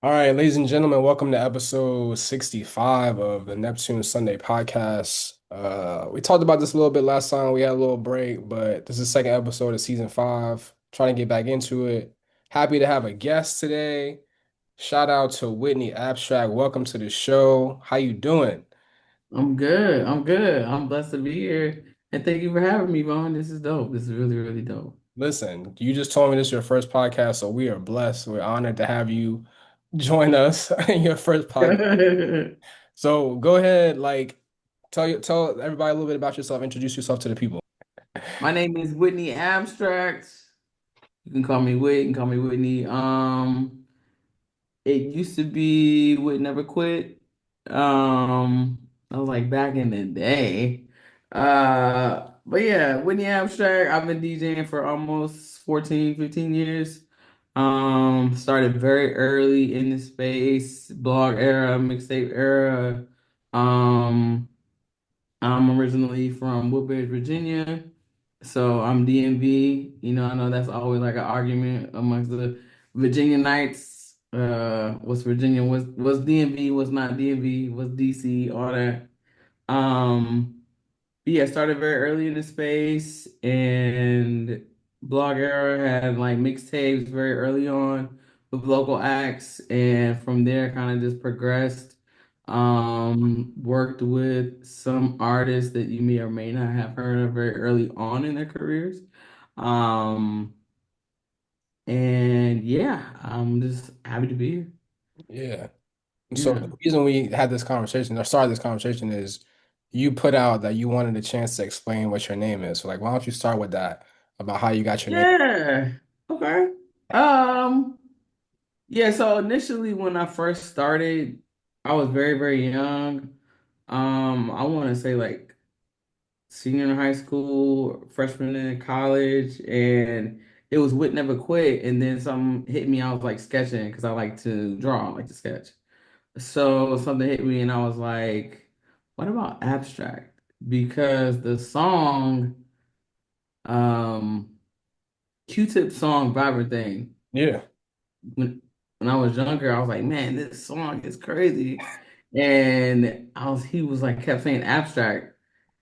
All right, ladies and gentlemen, welcome to episode 65 of the Neptune Sunday podcast. We talked about this a little bit last time. We had a little break, but this is the second episode of season five. Trying to get back into it. Happy to have a guest today. Shout out to Whitney Abstrakt. Welcome to the show. How you doing? I'm good. I'm good. I'm blessed to be here. And thank you for having me, Vaughn. This is dope. This is really, really dope. Listen, you just told me this is your first podcast, so we are blessed. We're honored to have you join us in your first podcast. So go ahead, tell everybody a little bit about yourself, introduce yourself to the people. My name is Whitney Abstract. You can call me Whit, you can call me Whitney. It used to be Whit Never Quit. I was like back in the day. But yeah, Whitney Abstract. I've been DJing for almost 14, 15 years. Started very early in the space, blog era, mixtape era. Um, I'm originally from Woodbridge, Virginia, so I'm DMV. I know that's always like an argument amongst the Virginia Knights. What's Virginia? Was DMV? Was not DMV? Was DC? All that. Um, yeah, started very early in the space, and Blog Era had like mixtapes very early on with local acts, and from there kind of just progressed. Worked with some artists that you may or may not have heard of very early on in their careers. Um, and yeah, I'm just happy to be here. Yeah. So Yeah. the reason we had this conversation, or started this conversation, is you put out that you wanted a chance to explain what your name is. So like, why don't you start with that about how you got your name? Yeah. Okay. Um, Yeah, so initially when I first started, I was very, very young. I want to say like senior in high school, freshman in college, and it was Whit Never Quit. And then something hit me. I was like sketching because I like to draw, I like to sketch. So something hit me, and I was like, "What about abstract?" Because the song, um, Q-Tip song, Vibrant Thing. Yeah. When I was younger, I was like, man, this song is crazy. And he was like, kept saying abstract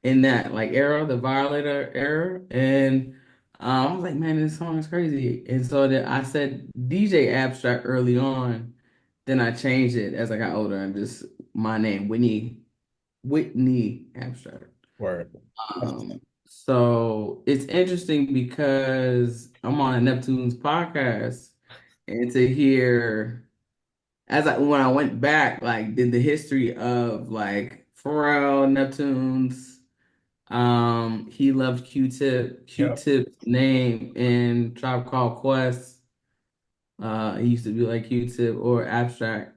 in that like era, the Violator era. And I was like, man, this song is crazy. And so that I said DJ Abstract early on. Then I changed it as I got older and just my name, Whitney Abstract. Word. So it's interesting because I'm on a Neptune's podcast and to hear when I went back, like did the history of like Pharrell, Neptune's, he loved Q-Tip, Yeah. Q-Tip's name in Tribe Called Quest. He used to be like Q-Tip or Abstract.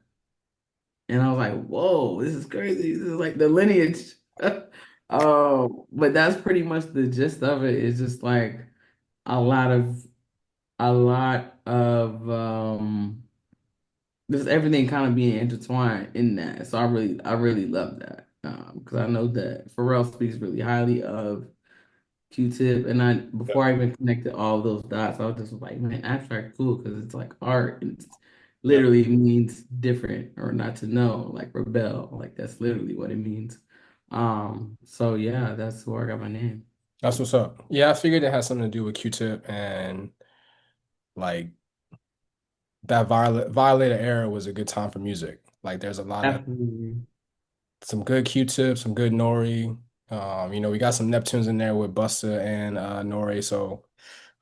And I was like, whoa, this is crazy. This is like the lineage. But that's pretty much the gist of it. It's just like a lot of a lot of just everything kind of being intertwined in that. So I really love that. Because I know that Pharrell speaks really highly of Q-Tip, and I before I even connected all those dots, I was just like, man, abstract cool because it's like art and it's Yeah. literally means different or not to know, like rebel, like that's literally what it means. So yeah, that's where I got my name. That's what's up. Yeah, I figured it had something to do with Q-Tip and like that Violator era was a good time for music. Like there's a lot of Absolutely. some good Q-Tip, some good Nori. We got some Neptunes in there with Busta and Nori. So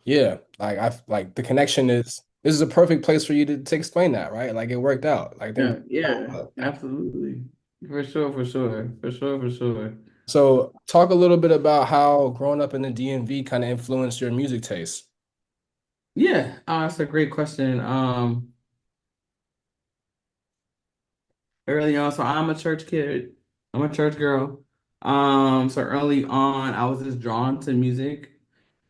yeah, like I like the connection is this is a perfect place for you to explain that, right? Like it worked out. Like things. Yeah, yeah, absolutely. For sure, for sure, for sure, for sure. So talk a little bit about how growing up in the DMV kind of influenced your music taste. Yeah, that's a great question. Early on, so I'm a church kid. I'm a church girl. So early on, I was just drawn to music.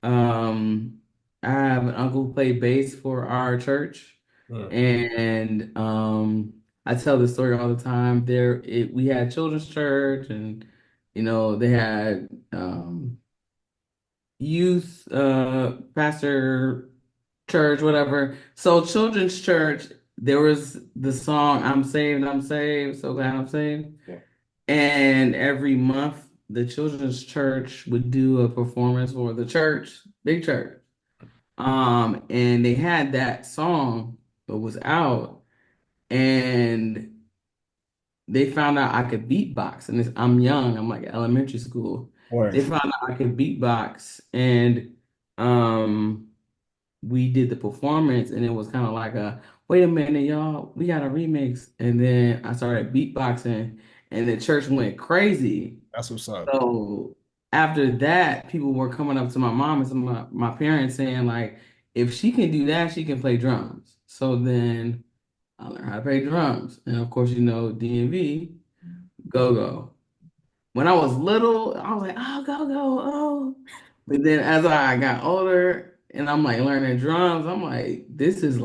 Um, I have an uncle who played bass for our church, Mm. and I tell this story all the time. We had children's church, and they had youth pastor church, whatever. So children's church. there was the song I'm Saved, so glad I'm saved. Yeah. And every month the children's church would do a performance for the church, big church. And they had that song that was out, and they found out I could beatbox. And I'm young, I'm like elementary school. They Word. found out I could beatbox, and um we did the performance, and it was kind of like a wait a minute, y'all, we got a remix. And then I started beatboxing, and the church went crazy. That's what's up. So after that, people were coming up to my mom and some of my parents saying, like, if she can do that, she can play drums. So then I learned how to play drums. And of course, DMV, go-go. When I was little, I was like, oh, go-go, oh. But then as I got older and I'm like learning drums, I'm like, this is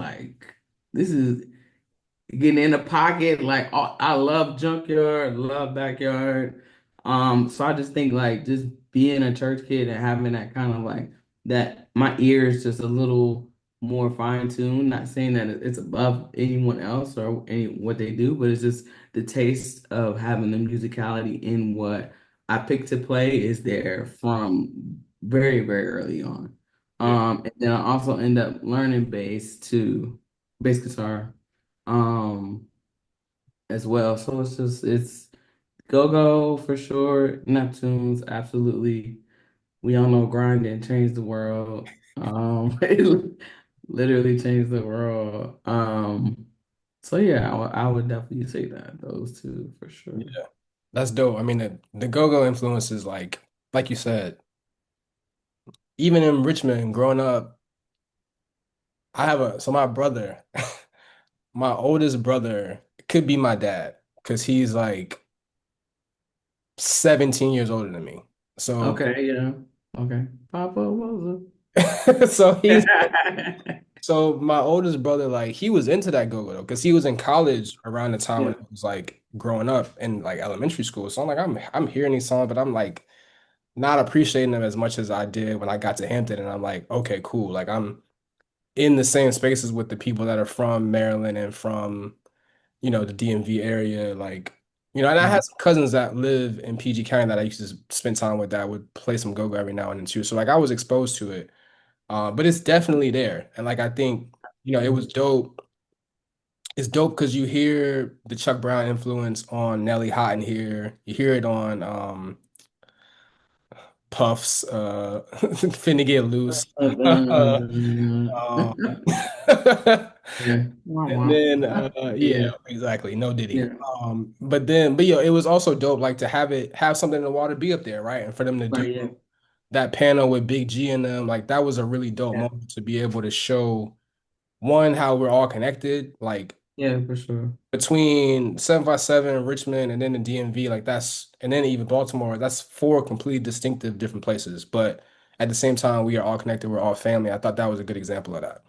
getting in the pocket. Like, I love junkyard, love backyard. So I just think like just being a church kid and having that kind of like that, my ear is just a little more fine-tuned. Not saying that it's above anyone else or what they do, but it's just the taste of having the musicality in what I pick to play is there from very, very early on. Yeah. And then I also end up learning bass too, bass guitar um as well. So it's go-go for sure. Neptunes, absolutely. We all know grinding changed the world. It literally changed the world. So yeah, I would definitely say that those two for sure. Yeah. That's dope. I mean, the go-go influence is like you said, even in Richmond growing up, I have my brother, my oldest brother could be my dad because he's like 17 years older than me. So, Okay, yeah. Okay. Papa was so he's a so my oldest brother, like he was into that go-go though, because he was in college around the time when yeah, I was like growing up in like elementary school. So I'm hearing these songs, but I'm like not appreciating them as much as I did when I got to Hampton. And I'm like, okay, cool. Like I'm in the same spaces with the people that are from Maryland and from, the DMV area. Like, and I yeah, had some cousins that live in PG County that I used to spend time with that would play some go-go every now and then too. So like I was exposed to it. But it's definitely there. And like I think, it was dope. It's dope because you hear the Chuck Brown influence on Nelly Houghton here. You hear it on Puff's Finna Get Loose. Um, yeah. Wah, and wah. then yeah, Yeah, exactly. No Diddy. yeah. But yo, it was also dope like to have something in the water be up there, right? And for them to do Right, yeah. that panel with Big G in them, like that was a really dope Yeah, moment to be able to show one, how we're all connected, like yeah, for sure. between 757, Richmond, and then the DMV, like and then even Baltimore, that's four completely distinctive different places. But at the same time, we are all connected, we're all family. I thought that was a good example of that.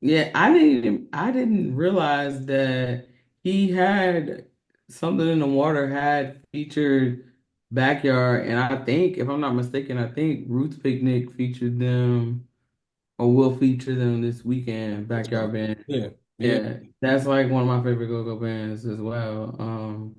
Yeah, I didn't realize that he had something in the water had featured Backyard, and I think, if I'm not mistaken, I think Roots Picnic featured them or will feature them this weekend, Backyard So, Band. yeah, yeah. Yeah, that's like one of my favorite go-go bands as well.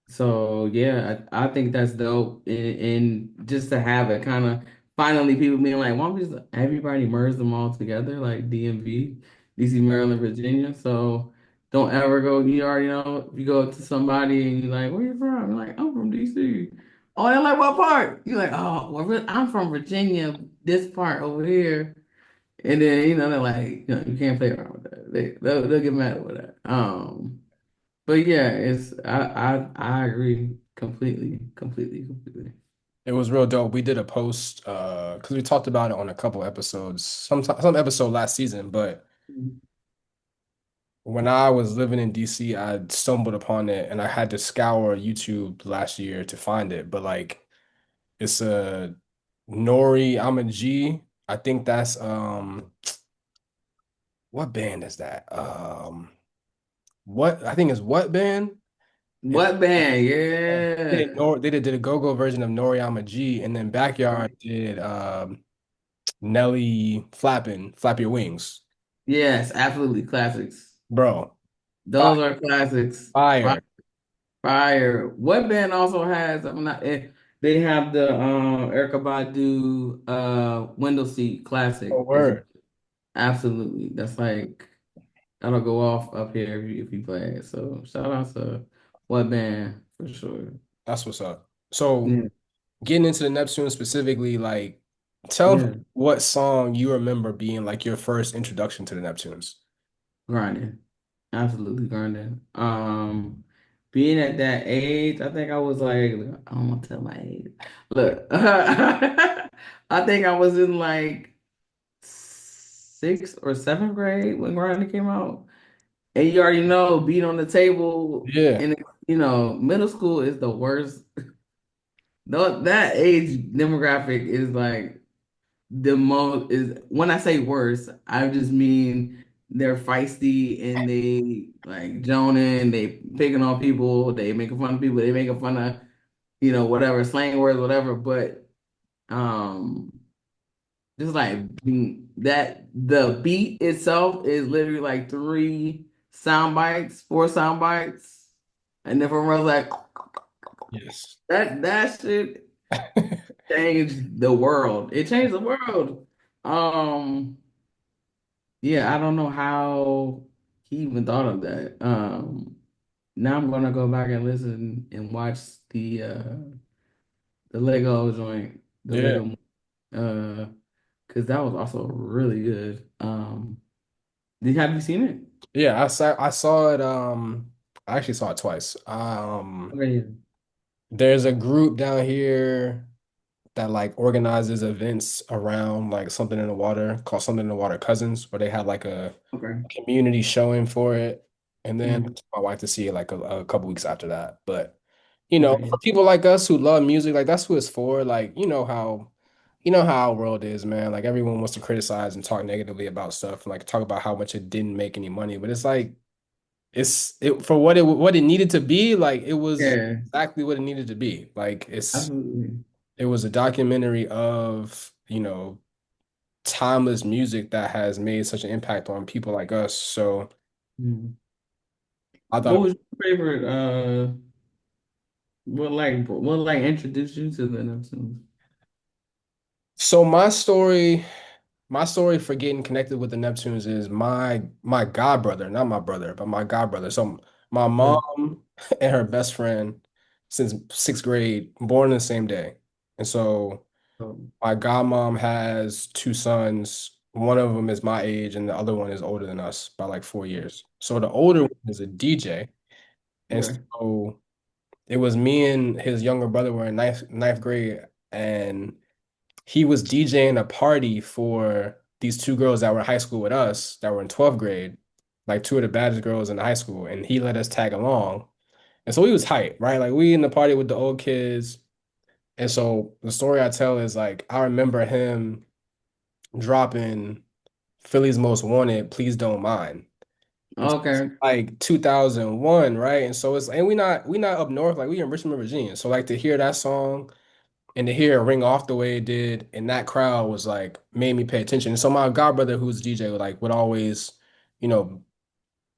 So yeah, I think that's dope, and just to have it kind of finally people being like, why don't we just everybody merge them all together like DMV, DC, Maryland, Virginia. So don't ever go. You already know if you go to somebody and you're like, where you from? You're like, I'm from DC. Oh, they're like, what part? You're like, oh, well, I'm from Virginia. This part over here. And then they're like, you can't play around with that. They'll get mad over that. But yeah, I agree completely, completely, completely. It was real dope. We did a post because we talked about it on a couple episodes, some episode last season, but when I was living in DC, I stumbled upon it and I had to scour YouTube last year to find it. But like it's a Nori, I'm a G. I think that's what band is that? What I think is what band? And What band? they Yeah. did a go-go version of Nori, I'm a G, and then Backyard Right. did Nelly Flap Your Wings. Yes, absolutely classics. Bro. Fire, Those are classics. fire. Fire. What band also has? I'm not. They have the Erykah Badu window seat Oh, classic. Is word. absolutely that's like that'll go off up here if you play it. So shout out to what band for sure. That's what's up. So Yeah, getting into the Neptune specifically, like, tell me yeah. what song you remember being like your first introduction to the Neptunes. Grinding. Absolutely grinding. Being at that age, I think I was like, I don't want to tell my age. Look, I think I was in like sixth or seventh grade when grinding came out. And you already know, being on the table Yeah. in middle school is the worst. That age demographic is like the most is when I say worse, I just mean they're feisty and they like joning, they picking on people, they making fun of people, they making fun of, whatever, slang words, whatever. But um just like that the beat itself is literally like three sound bites, four sound bites, and then from I was like Yes. that shit changed the world. It changed the world. Um Yeah, I don't know how he even thought of that. Now I'm gonna go back and listen and watch the Lego joint, the Yeah. Lego, uh, because that was also really good. Did have you seen it? Yeah, I saw it I actually saw it twice. Okay, There's a group down here that like organizes events around like something in the water called Something in the Water Cousins, where they have like a okay, community showing for it. And then mm, my wife to see it like a couple weeks after that. But okay, for people like us who love music, like that's who it's for. Like, you know how our world is, man. Like everyone wants to criticize and talk negatively about stuff and like talk about how much it didn't make any money. But it's like for what it needed to be, like it was yeah, exactly what it needed to be. Like absolutely. it was a documentary of, timeless music that has made such an impact on people like us. So Mm. I thought What it was was your favorite? What introduced you to the Neptunes? so my story for getting connected with the Neptunes is my god brother, not my brother, but my god brother. So my Okay. mom and her best friend since sixth grade, born on the same day. And so So, my godmom has two sons. One of them is my age, and the other one is older than us by like 4 years. So the older one is a DJ. And okay. so it was me and his younger brother were in ninth grade, and he was DJing a party for these two girls that were in high school with us that were in 12th grade, like two of the baddest girls in high school, and he let us tag along. And so we was hype, right? Like we in the party with the old kids. And so the story I tell is like I remember him dropping Philly's Most Wanted, Please Don't Mind. And so it's Okay. like 2001, right? And so and we not up north, like we in Richmond, Virginia. So like to hear that song and to hear it ring off the way it did in that crowd was like made me pay attention. And so my godbrother who's DJ would always, you know,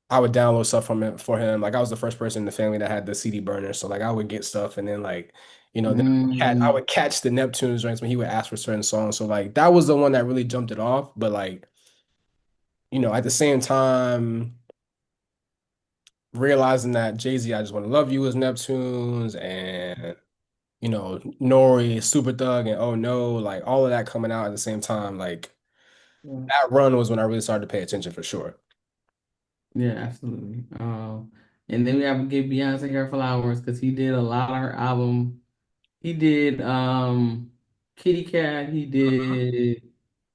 I would download stuff from him for him. Like I was the first person in the family that had the CD burner. So like I would get stuff and then like, then I Mm, would catch the Neptunes joints when he would ask for certain songs. So like that was the one that really jumped it off. But like, at the same time, realizing that Jay-Z, I Just Want to Love You was Neptunes and Nori, Super Thug, and Oh No, like all of that coming out at the same time, like yeah. that run was when I really started to pay attention for sure. Yeah, absolutely. And then we have to give Beyonce her flowers because he did a lot of her album. He did Kitty Cat. He did.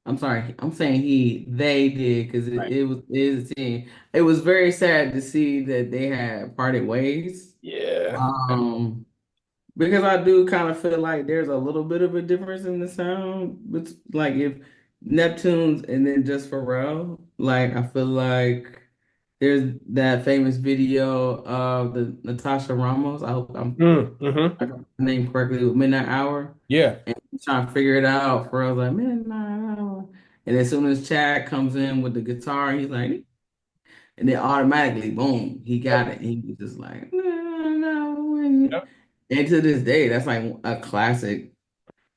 I'm sorry. I'm saying they did because Right. it is a team. It was very sad to see that they had parted ways. Yeah. Um, Because I do kind of feel like there's a little bit of a difference in the sound, but like if Neptunes and then just Pharrell, like I feel like there's that famous video of the Natasha Ramos. I hope Mm-hmm. I got the name correctly with Midnight Hour, Yeah. and he's trying to figure it out. Pharrell's like Midnight Hour, and as soon as Chad comes in with the guitar, he's like, and then automatically, boom, he got it. He was just like, no, no. Yep. And to this day, that's like a classic.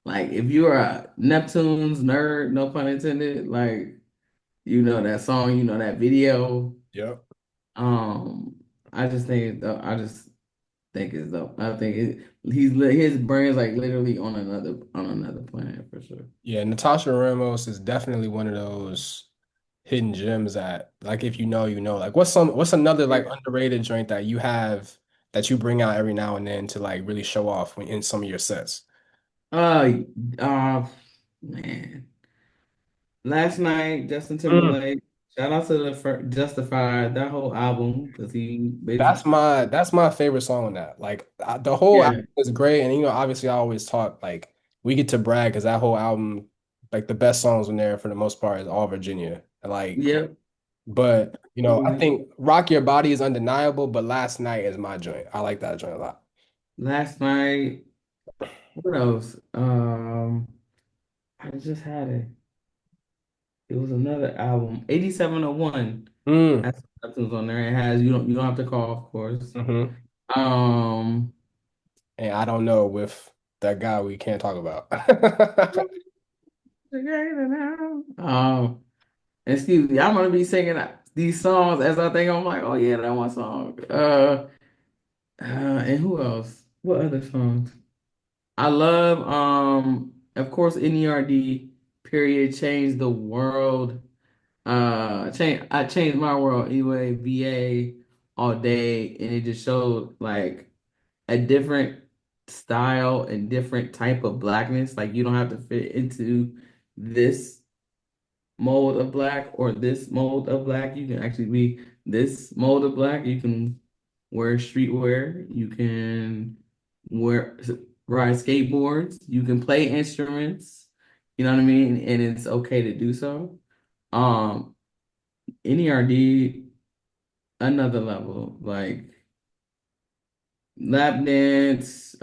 Like if you're a Neptunes nerd, no pun intended, like you know that song, you know that video. Yep. Um, I just think it's dope. I just think it's dope. I think his brain's like literally on another planet for sure. Yeah, Natasha Ramos is definitely one of those hidden gems that, like, if you know, you know. Like, what's another like underrated joint that you have that you bring out every now and then to like really show off when in some of your sets? Uh, man. Last night, Justin Mm. Timberlake. Shout out to the Justified, that whole album, because he That's basically, my favorite song on that. Like the whole album yeah, is great, and obviously I always talk like we get to brag because that whole album, like the best songs on there for the most part is all Virginia. Like, yep, but I absolutely. think Rock Your Body is undeniable, but Last Night is my joint. I like that joint a lot. Last night, what else? I just had it. It was another album, 8701. Mm. That's nothing's on there. It has you don't have to call, of course. Hmm. Um, And I don't know with that guy we can't talk about. excuse me, I'm gonna be singing these songs as I think I'm like, oh yeah, that one song. And who else? What other songs? I love, of course, N.E.R.D. Period changed the world. I changed my world anyway. VA all day, and it just showed like a different style and different type of blackness. Like you don't have to fit into this mold of black or this mold of black. You can actually be this mold of black. You can wear streetwear. You can wear ride skateboards. You can play instruments. You know what I mean? And it's okay to do so. Um, N.E.R.D. another level, like lap dance.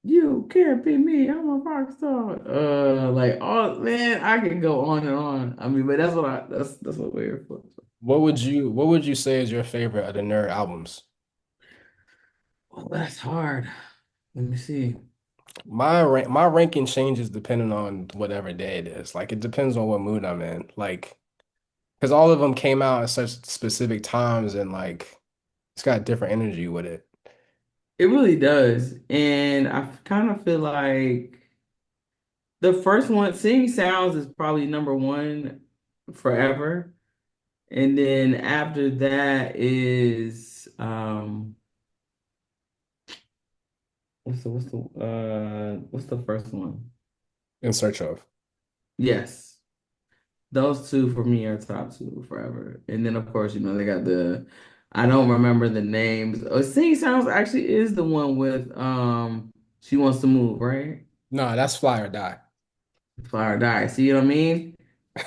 You can't be me. I'm a rock star. Like oh man, I can go on and on. I mean, but that's what we're here for. What would you say is your favorite of the Nerd albums? Oh, that's hard. Let me see. My ranking changes depending on whatever day it is. Like it depends on what mood I'm in. Like because all of them came out at such specific times and like it's got different energy with it. It really does, and I kind of feel like the first one, "Sing Sounds," is probably number one forever, and then after that is what's the first one? In search of. Yes. Those two for me are top two forever. And then of course, they got I don't remember the names. Sing Sounds actually is the one with She Wants to Move, right? No, that's Fly or Die. Fire Die. See what I mean?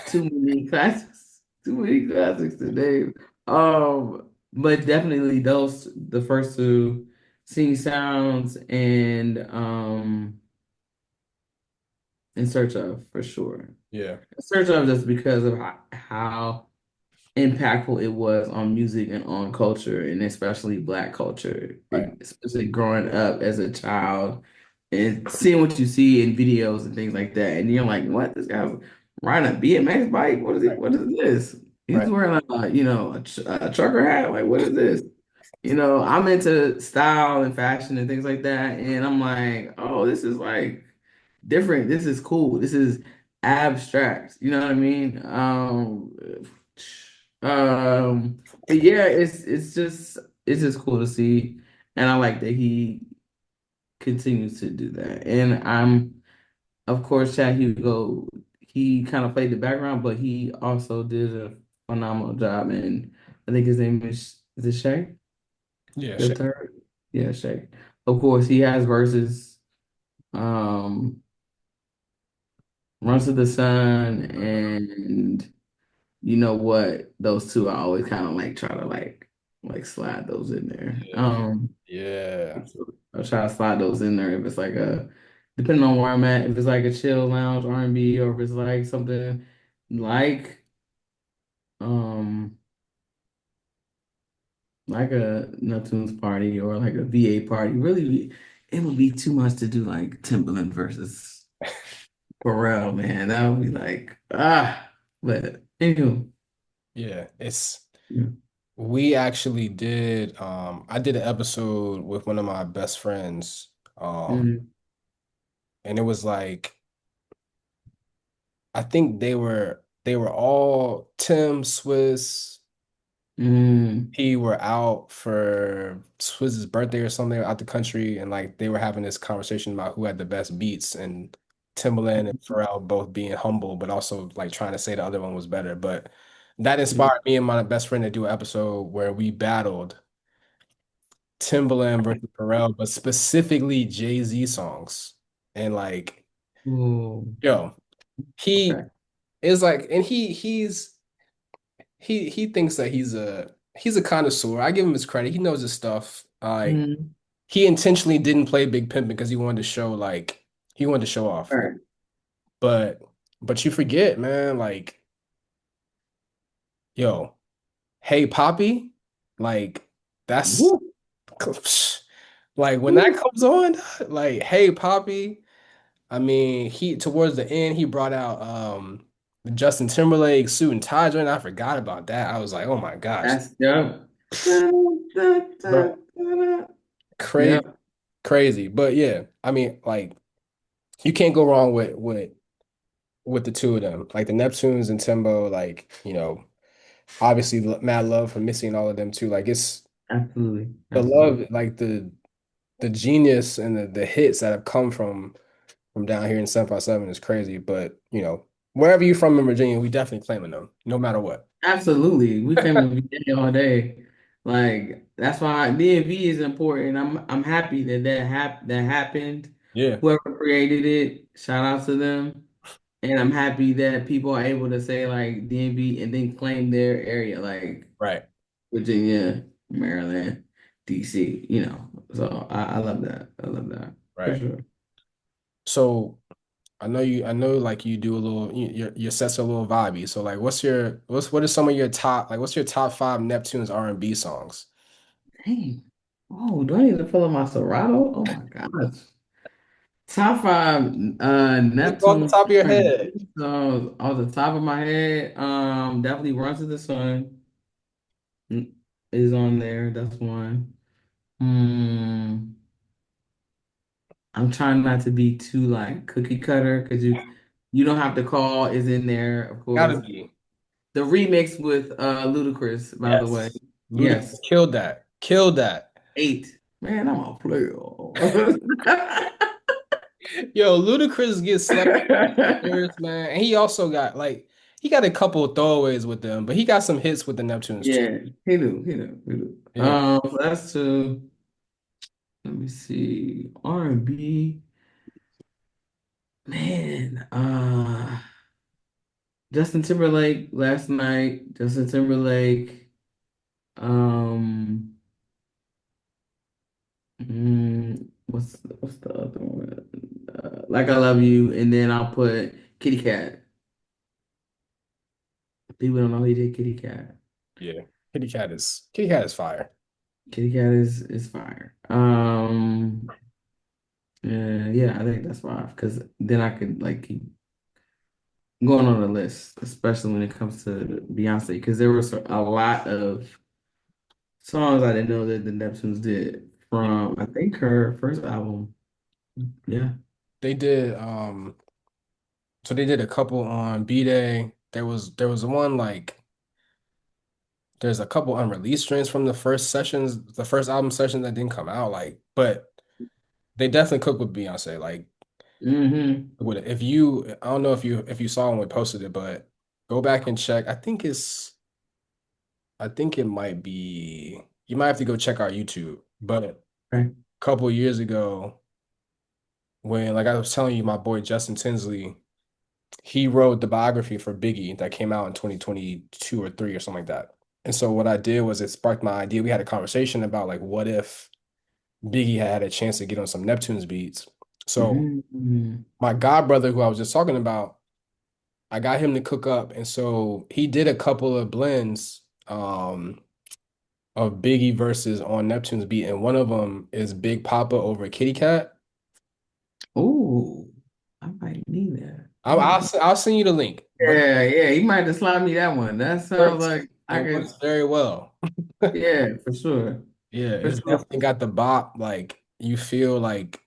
Too many classics. Too many classics today. But definitely the first two, Sing Sounds and In Search Of, for sure. Yeah. In Search Of just because of how impactful it was on music and on culture, and especially Black culture, Right. especially growing up as a child and seeing what you see in videos and things like that. And you're like, what? This guy's riding a BMX bike? What is it? Right. What is this? He's Right. wearing a trucker hat. Like, what is this? I'm into style and fashion and things like that. And I'm like, oh, this is like different. This is cool. This is abstract. You know what I mean? But yeah, it's just cool to see, and I like that he continues to do that. And of course, Chad Hugo, he kind of played the background, but he also did a phenomenal job. And I think his name is it Shay, Yeah, the shit. third? Yeah, Shay. Of course, he has verses. Um, Runs to the Sun and you know what? Those two I always kind of like try to like slide those in there. Yeah. Yeah. I'll try to slide those in there if it's like depending on where I'm at, if it's like a chill lounge R&B or if it's like something like um like a Neptune's party or like a VA party. Really, it would be too much to do like Timbaland versus Pharrell, man. That would be like But anywho, Yeah, it's yeah. we actually did I did an episode with one of my best friends. Mm, And it was like I think they were all Tim, Swiss, mm, he were out for Swiss's birthday or something out the country, and like they were having this conversation about who had the best beats, and Timbaland and Pharrell both being humble, but also like trying to say the other one was better. But that mm. inspired me and my best friend to do an episode where we battled Timbaland versus Pharrell, but specifically Jay-Z songs. And like, Ooh, yo, he okay. is like, and he thinks that he's a connoisseur. I give him his credit. He knows his stuff. Like Mm, he intentionally didn't play Big Pimp because he wanted to show like he wanted to show all off. right. But you forget, man, like, yo, hey Poppy, like that's Woo, like when that woo. comes on, like hey Poppy, I mean he towards the end he brought out the Justin Timberlake suit and tie joint. I forgot about that. I was like, oh my gosh. That's yep. Da, da, da, Bro, da, da. crazy, Yep, crazy. But yeah, I mean, like you can't go wrong with the two of them, like the Neptunes and Timbo. Like obviously, mad love for missing all of them too. Like it's absolutely, the absolutely. love, like the genius and the hits that have come from down here in 757 is crazy. But wherever you're from in Virginia, we definitely claiming them, no matter what. Absolutely. We came to VA all day. Like that's why DMV is important. I'm happy that happened. Yeah, Whoever created it, shout out to them. And I'm happy that people are able to say like DMV and then claim their area, like right, Virginia, Maryland, DC, So I love that. I love that for right. sure. So I know like you do a little your sets are a little vibey. So like what are some of your top like what's your top five Neptune's R&B songs? Dang. Oh, do I need to follow my Serato? Oh my gosh. Top five Just off the Neptune top of your head. R&B songs off the top of my head. Definitely Run to the Sun is on there. That's one. Hmm. I'm trying not to be too like cookie cutter because you don't have to call is in there, of Gotta course. be. The remix with Ludacris, by the way. Yes. Ludacris Yes. killed that. Killed that. 8. Man, I'm a player. Yo, Ludacris gets slept on earth, man. And he also got like he got a couple of throwaways with them, but he got some hits with the Neptunes too. Yeah, he do, he do, he do. Yeah. So that's two. Let me see. R&B. Man, Justin Timberlake last night. Justin Timberlake. Um, what's the other one? Like I Love You, and then I'll put Kitty Cat. People don't know he did Kitty Cat. Yeah. Kitty Cat is fire. Kitty Cat is fire. Yeah, I think that's five because then I could like keep going on the list, especially when it comes to Beyonce, because there was a lot of songs I didn't know that the Neptunes did Yeah. from I think her first album. Yeah. They did so they did a couple on B-Day. There was one like there's a couple unreleased strings from the first album session that didn't come out like but they definitely cook with Beyonce like Hmm. if you I don't know if you saw when we posted it, but go back and check. I think it might be you might have to go check our YouTube. But a Right. couple of years ago, when like I was telling you, my boy Justin Tinsley, he wrote the biography for Biggie that came out in 2022 or three or something like that. And so what I did was it sparked my idea. We had a conversation about like what if Biggie had a chance to get on some Neptune's beats. So Hmm. my god brother, who I was just talking about, I got him to cook up, and so he did a couple of blends of Biggie verses on Neptune's beat, and one of them is Big Papa over Kitty Cat. Oh, I might need that. I'll, I'll I'll send you the link, but Yeah, yeah, you might have slide me that one. That it sounds works. like I It works could, very well. yeah, for sure. Yeah, For it's sure. definitely got the bop. Like you feel like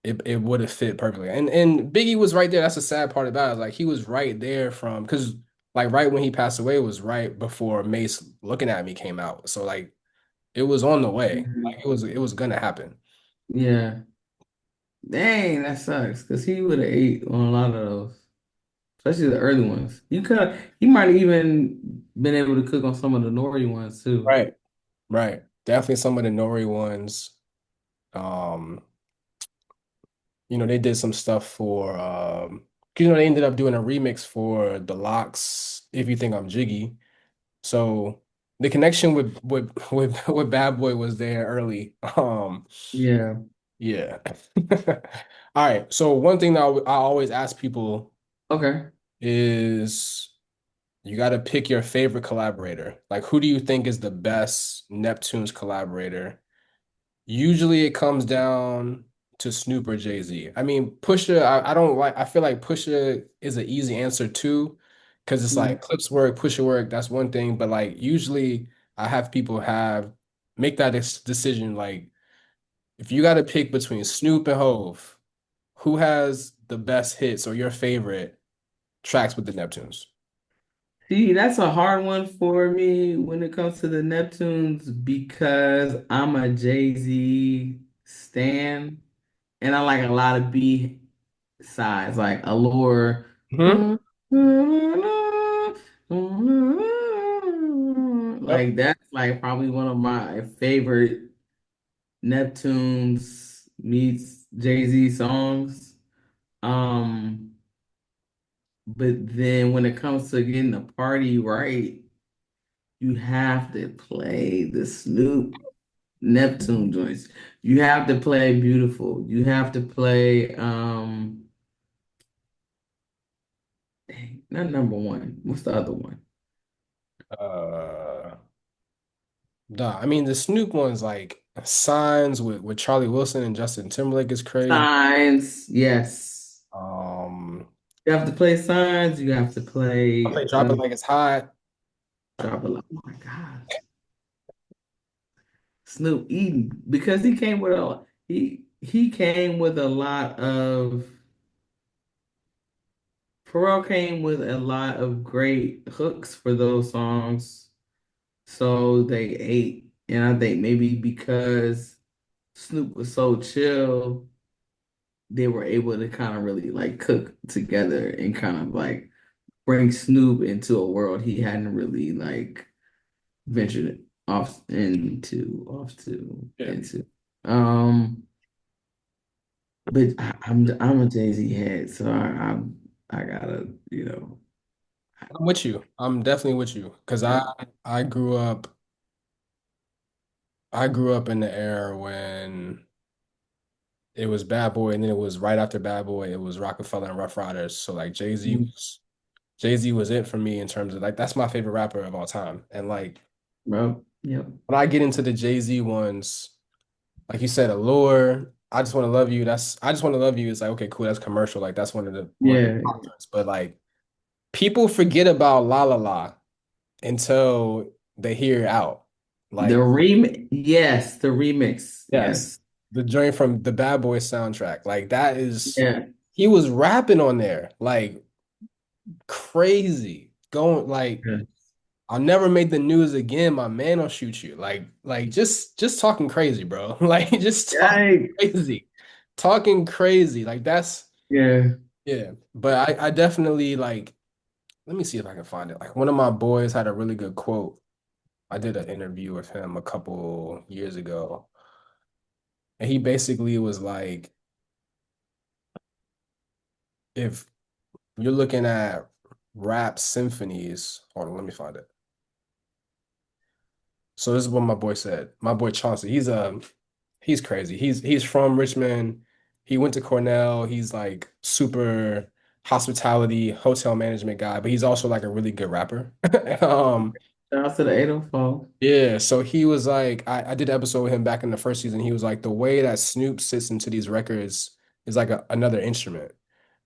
it would have fit perfectly. And Biggie was right there. That's the sad part about it. Like he was right there from because like right when he passed away was right before Mace Looking at Me came out. So like it was on the way. Like Mhm. it was gonna happen. Yeah. Dang, that sucks. Because he would have ate on a lot of those, especially the early ones. He might have even been able to cook on some of the Nori ones too. Right. Right. Definitely some of the Nori ones. Um, they did some stuff for they ended up doing a remix for the Locks, If You Think I'm Jiggy. So the connection with Bad Boy was there early. Yeah. Yeah. All right. So one thing that I always ask people Okay. is you got to pick your favorite collaborator. Like, who do you think is the best Neptune's collaborator? Usually it comes down to Snoop or Jay-Z. I mean, Pusha, I don't like, I feel like Pusha is an easy answer too, because it's Mhm. like Clipse work, Pusha work, that's one thing. But like, usually I have people make that decision. Like, if you got to pick between Snoop and Hove, who has the best hits or your favorite tracks with the Neptunes? See, that's a hard one for me when it comes to the Neptunes because I'm a Jay-Z stan and I like a lot of B sides, like Allure. Hmm. Yep. Like that's like probably one of my favorite Neptunes meets Jay-Z songs. Um, but then when it comes to getting the party right, you have to play the Snoop Neptune joints. You have to play Beautiful. You have to play dang, not number one. What's the other one? Uh, I mean, the Snoop one's like Signs with Charlie Wilson and Justin Timberlake is crazy. Signs, yes. Um, You have to play Signs. You have to I play play Drop It Like It's Hot. Drop It Like, oh my God. Snoop Eden because he came with a lot of Pharrell came with a lot of great hooks for those songs. So they ate. And I think maybe because Snoop was so chill, they were able to kind of really like cook together and kind of like bring Snoop into a world he hadn't really like ventured Yeah. into. Um, but I'm a Jay-Z head, so I gotta, I'm with you. I'm definitely with you because yeah. I grew up in the era when it was Bad Boy and then it was right after Bad Boy it was Rockefeller and Rough Riders. So like Jay-Z was it for me in terms of like that's my favorite rapper of all time. And like Bro, yep. when I get into the Jay-Z ones, like you said, Allure, I just want to love you. That's I just want to love you. It's like okay, cool. That's commercial. Like that's one of the Yeah. top joints. But like people forget about La La La until they hear it out. Like Yes, the remix. yes, Yes. the joint from the Bad Boy soundtrack. Like that is Yeah. he was rapping on there like crazy. Going like Yeah. I'll never make the news again. My man will shoot you. Like just talking crazy, bro. Like just talking Yikes. crazy. Talking crazy. Like that's Yeah. yeah. But I definitely like let me see if I can find it. Like one of my boys had a really good quote. I did an interview with him a couple years ago. And he basically was like, if you're looking at rap symphonies, hold on, let me find it. So this is what my boy said. My boy Chauncey, he's crazy. He's from Richmond. He went to Cornell. He's like super hospitality, hotel management guy, but he's also like a really good rapper. Um, Shout out to the 804. yeah, so he was like, I did an episode with him back in the first season. He was like, the way that Snoop sits into these records is like another instrument.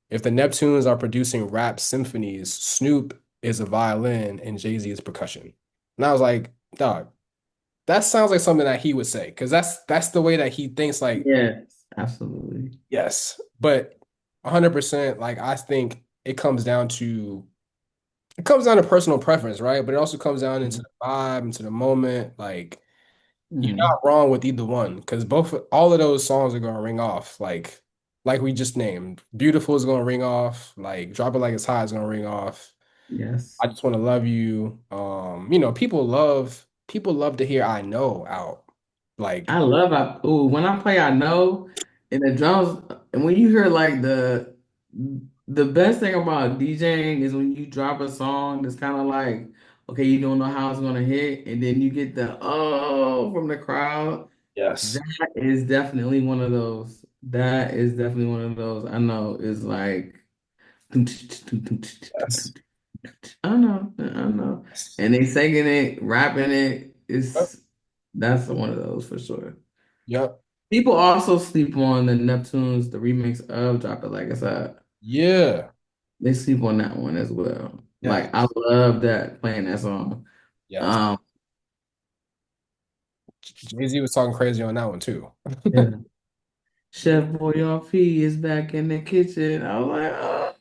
If the Neptunes are producing rap symphonies, Snoop is a violin and Jay-Z is percussion. And I was like, dog, that sounds like something that he would say, because that's the way that he thinks, like, Yes, absolutely. yes. But 100%, like I think it comes down to personal preference, right? But it also comes down into Mhm. the vibe, into the moment. Like, you're Mhm. not wrong with either one, because all of those songs are gonna ring off. Like we just named. Beautiful is gonna ring off, like Drop It Like It's Hot is gonna ring off. Yes. I Just Wanna Love You. People love to hear I Know out. Like, I love when I play I know and the drums and when you hear like the best thing about DJing is when you drop a song that's kind of like okay you don't know how it's gonna hit and then you get the oh from the crowd. yes. That is definitely one of those. That is definitely one of those. I know is like Yes. I know, I know. Yes. And they singing it, rapping it. Yep. That's one of those for sure. Yep. People also sleep on the Neptunes, the remix of Drop It Like It's Hot. Yeah. They sleep on that one as well. Like I Yes. love that playing that song. Yes. Um, Jay-Z was talking crazy on that one too. yeah. Chef Boyardee is back in the kitchen. I was like, oh.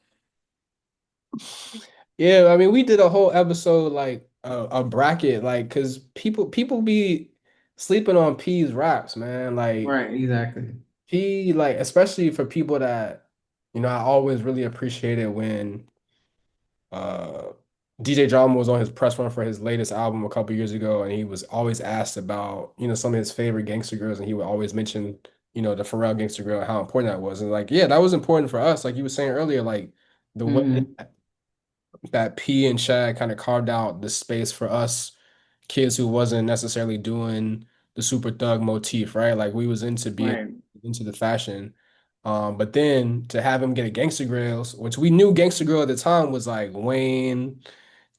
Yeah, I mean, we did a whole episode like a bracket, like, because people be sleeping on P's raps, man. Like Right, exactly. P, like, especially for people that, I always really appreciated when uh DJ Drama was on his press run for his latest album a couple years ago, and he was always asked about, some of his favorite gangster girls, and he would always mention, the Pharrell gangster girl and how important that was. And like, yeah, that was important for us. Like you were saying earlier, like the way Hmm. that P and Shaq kind of carved out the space for us kids who wasn't necessarily doing the super thug motif, right? Like we was into being Right. into the fashion. But then to have him get a Gangsta Grills, which we knew Gangsta Grill at the time was like Wayne,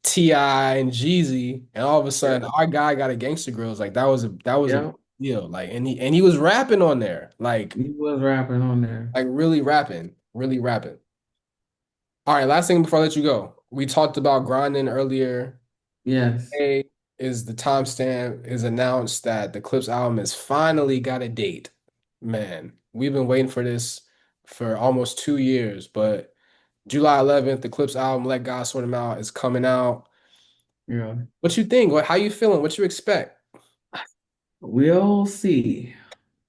T.I., and Jeezy, and all of a sudden Yeah. our guy got a Gangsta Grills. Like that was a big Yeah. deal. Like and he was rapping on there. Like He was rapping on there. like really rapping, really rapping. All right, last thing before I let you go. We talked about grinding earlier. Yes. Today is the timestamp is announced that the Clipse album has finally got a date. Man, we've been waiting for this for almost 2 years, but July 11th, the Clipse album, Let God Sort Him Out, is coming out. Yeah. What you think? How you feeling? What you expect? We'll see.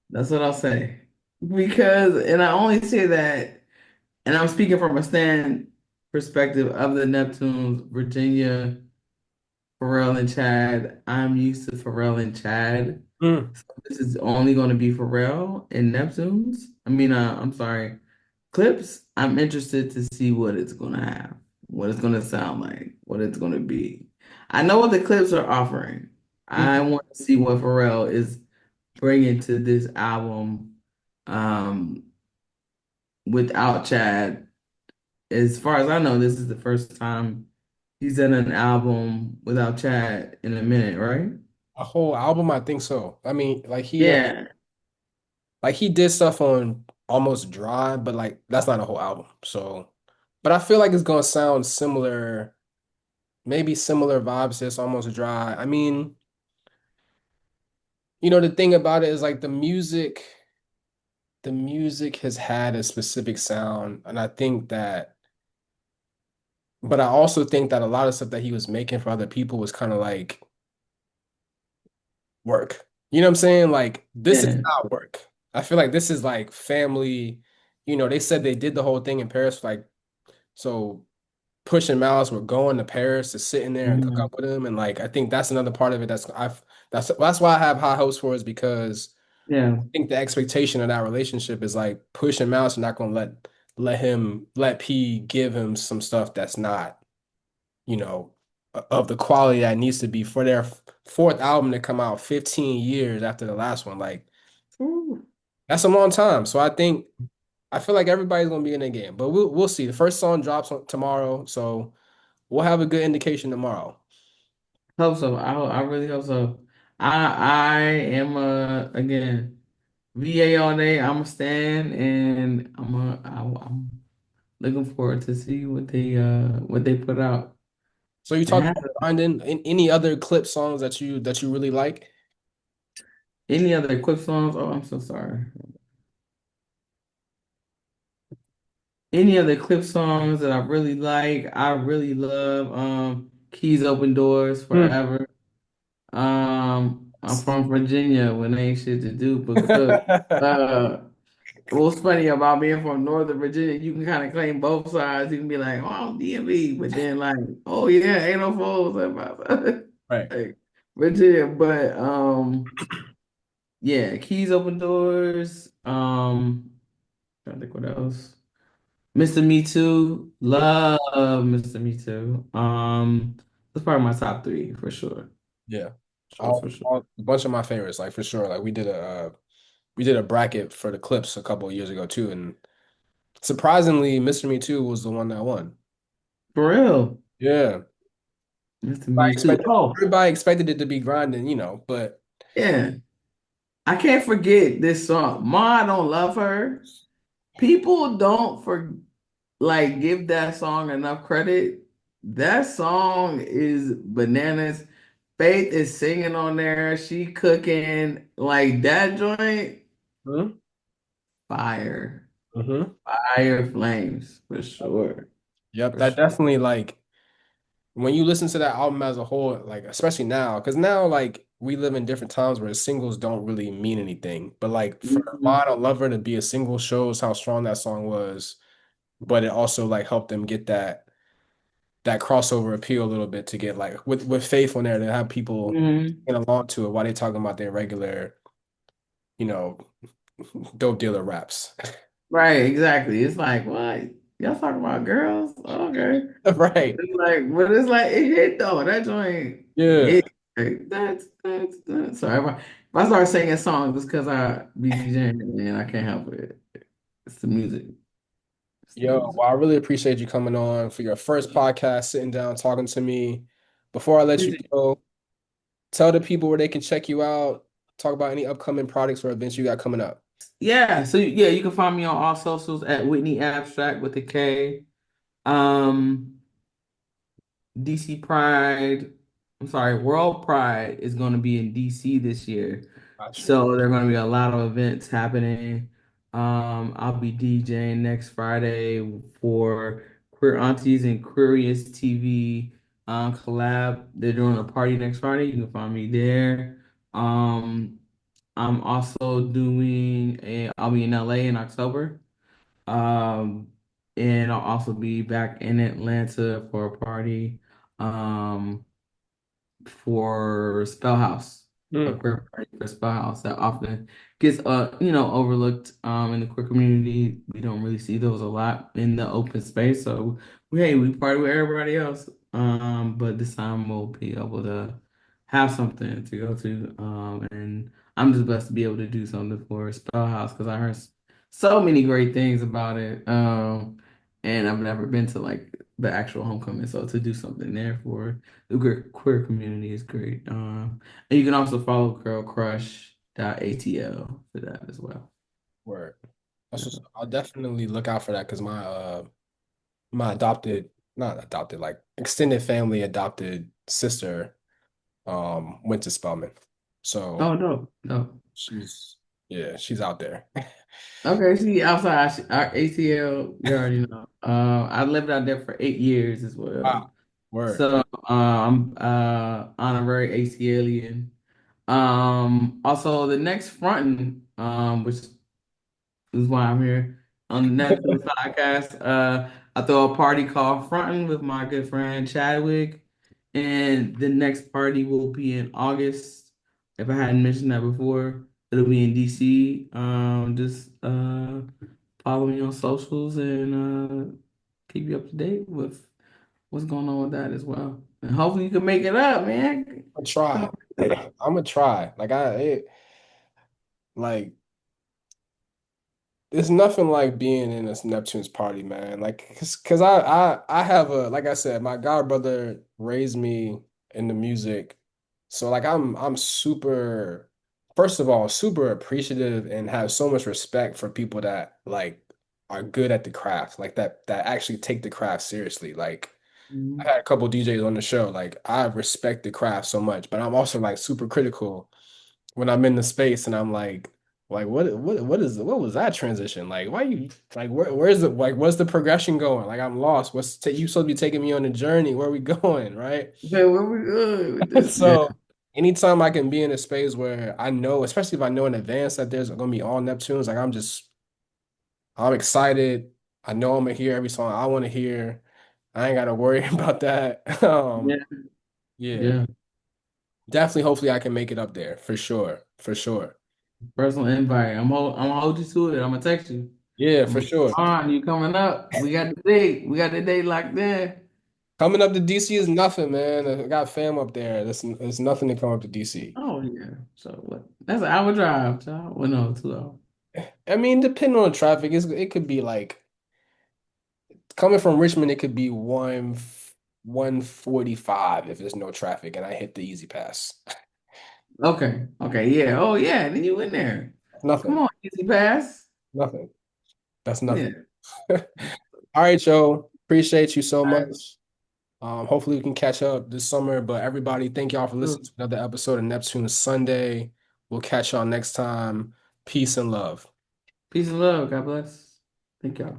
That's what I'll say. Because, and I only say that, and I'm speaking from a stand perspective of the Neptunes, Virginia, Pharrell, and Chad. I'm used to Pharrell and Chad. Mm, So this is only going to be Pharrell and Neptunes. I'm sorry, Clips. I'm interested to see what it's going to have, what it's going to sound like, what it's going to be. I know what the Clips are offering. I mm. want to see what Pharrell is bringing to this album um, without Chad. As far as I know, this is the first time he's done an album without Chad in a minute, right? A whole album? I think so. I mean, Yeah, like he did stuff on Almost Dry, but like that's not a whole album. So, but I feel like it's gonna sound similar, maybe similar vibes to It's Almost Dry. I mean, the thing about it is like the music has had a specific sound, and but I also think that a lot of stuff that he was making for other people was kind of like work. You know what I'm saying? Like this is yeah, not work. I feel like this is like family. They said they did the whole thing in Paris, like so Push and Malice were going to Paris to sit in there and cook mhm, up with him, and like I think that's another part of it. That's why I have high hopes for, is because yeah. think the expectation of that relationship is like Push and Mouse are not gonna let P give him some stuff that's not, you know, of the quality that needs to be for their fourth album to come out 15 years after the last one. Like Ooh, that's a long time. So I feel like everybody's gonna be in the game, but we'll see. The first song drops tomorrow, so we'll have a good indication tomorrow. Hope so. I really hope so. I am again VA all day. I'm a stand, and I'm looking forward to see what they put out. So you And talked about grinding. Any other clip songs that you really like? any other quick songs? Oh, I'm so sorry. Any other clip songs that I really like? I really love Keys Open Doors Hmm. Forever. I'm from Virginia when ain't shit to do but cook. Uh what's funny about being from Northern Virginia, you can kind of claim both sides. You can be like, oh, I'm DMV, but then like, oh yeah, ain't no foes about Right. like Virginia. But yeah, Keys Open Doors. Trying to think what else. Mr. Me Too. Love Mr. Me Too. That's probably my top three for sure. Yeah. Sure, for sure. A bunch of my favorites, like for sure. Like we did a bracket for the Clips a couple of years ago too, and surprisingly, Mr. Me Too was the one that won. For real. Yeah. Mr. Me Too. Oh, Everybody expected it to be grinding, but yeah. I can't forget this song. Ma, I Don't Love Her. People don't give that song enough credit. That song is bananas. Faith is singing on there. She cooking like that joint. hmm Fire. hmm Fire flames for sure. Yep, For that sure. definitely like when you listen to that album as a whole, like especially now, because now like we live in different times where singles don't really mean anything. But like for Mhm. Model Lover to be a single shows how strong that song was, but it also like helped them get that crossover appeal a little bit to get like with Faith on there to have people Mhm. get along to it while they talking about their regular, you know, dope dealer raps. Right, exactly. It's like, what? Y'all talking about girls? Okay. Right. But it's like it hit though. That joint Yeah. hit. Like, that's sorry. If I start singing songs, it's because I be DJing and I can't help it. It's the music. It's the Yo, music. well, I really appreciate you coming on for your first podcast, sitting down, talking to me. Before I let you go, tell the people where they can check you out, talk about any upcoming products or events you got coming up. Yeah, so yeah, you can find me on all socials at Whitney Abstract with a K. Um, DC Pride, I'm sorry, World Pride is going to be in DC this year. Got you. So there are going to be a lot of events happening. I'll be DJing next Friday for Queer Aunties and Curious TV collab. They're doing a party next Friday. You can find me there. Um, I'm also I'll be in LA in October. Um, and I'll also be back in Atlanta for a party for Spellhouse, a Mm, queer party for Spellhouse that often gets overlooked in the queer community. We don't really see those a lot in the open space. So we party with everybody else. But this time we'll be able to have something to go to. And I'm just blessed to be able to do something for Spellhouse because I heard so many great things about it. And I've never been to like the actual homecoming. So to do something there for the queer community is great. And you can also follow girlcrush.atl for that as well. word. Yeah. I'll definitely look out for that because my adopted, not adopted, like extended family adopted sister went to Spelman. So Oh, no, no. she's yeah, she's out there. Okay, see, outside our ATL, you already know. I lived out there for 8 years as well. Wow. Word. So I'm honorary ATLian. Also the next fronting, which is why I'm here on the Neptunes podcast. I throw a party called Frontin' with my good friend Chadwick, and the next party will be in August. If I hadn't mentioned that before, it'll be in DC. Just follow me on socials and keep you up to date with what's going on with that as well. And hopefully you can make it up, man. I'm gonna try. I'm gonna try. Like There's nothing like being in this Neptune's party, man. Like, cause I have a like I said, my god brother raised me in the music, so like I'm super, first of all, super appreciative and have so much respect for people that like are good at the craft, like that actually take the craft seriously. Like, I Mhm. had a couple DJs on the show, like I respect the craft so much, but I'm also like super critical when I'm in the space and I'm like what was that transition? Like why you like where's the like what's the progression going? Like I'm lost. You supposed to be taking me on a journey? Where are we going? Right? Okay, where we good with this? Yeah. So anytime I can be in a space where I know, especially if I know in advance that there's gonna be all Neptunes, like I'm excited. I know I'm gonna hear every song I want to hear. I ain't gotta worry about that. Yeah. Yeah, Yeah. definitely. Hopefully, I can make it up there for sure. For sure. Personal invite. I'm gonna hold you to it. I'm gonna text you. Yeah, I'm for gonna sure. on you coming up. We got the date. We got the date locked in. Coming up to DC is nothing, man. I got fam up there. There's nothing to come up to DC. Oh yeah. So what? That's an hour drive, child. Well, no, 2 hours. I mean, depending on the traffic, it could be like coming from Richmond, it could be 145 if there's no traffic and I hit the easy pass. Okay. Okay. Yeah. Oh yeah. Then you in there. Come Nothing. on, easy pass. Nothing. That's nothing. Yeah. All right, Joe. Appreciate you so All right. much. Hopefully we can catch up this summer. But everybody, thank y'all for listening Cool. to another episode of Neptune Sunday. We'll catch y'all next time. Peace and love. Peace and love. God bless. Thank y'all.